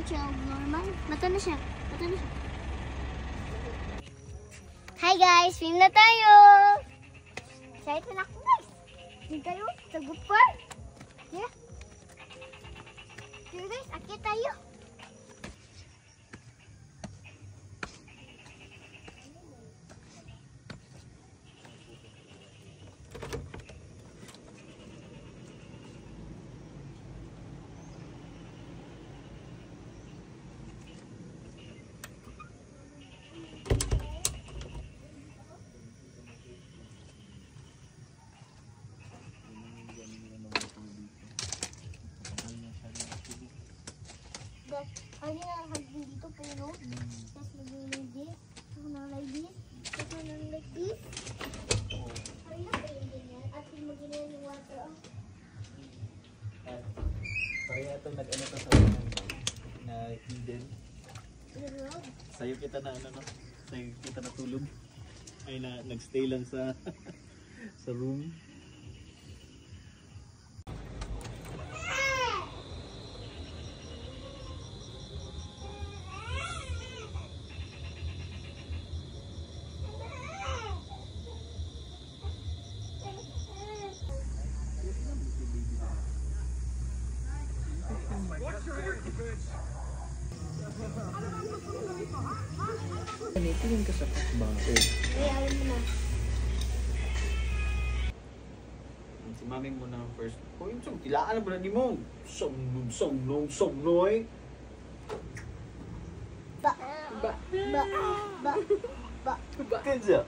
siya normal. Mata na siya. Hi guys! Film na tayo! Excited na ako guys! Hindi kayo sa good part. Yeah. Sige guys, akit tayo. Ay, nakahagin dito pero tapos mag-like this, tapos like this, tapos like this. Ay, nakahagin yan. At mag-ginawa yung water. Pareha ito nag-ano to sa na hidden. Sayo kita na sayo kita natulog. Ay na nagstay lang sa sa room. Tingin ka sa bangko. Ay, alam mo na. Si mami mo na first. Oh, yung ilaan na ba na ni mo? Somnoy. Ba. Kaya.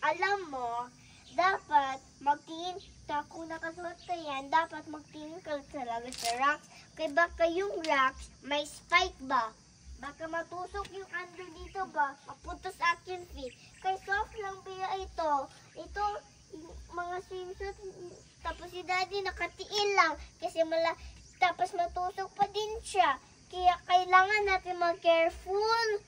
Alam mo, dapat magtingin, kung nakasuot ka yan, dapat magtingin ka talaga sa rocks. Kaya baka yung rocks, may spike ba? Baka matusok yung under dito ba? Maputos aking feet. Kaya soft lang kaya ito. Ito, mga swimsuit, tapos si daddy nakatiil lang. Kasi tapos matusok pa din siya. Kaya kailangan natin mag-careful.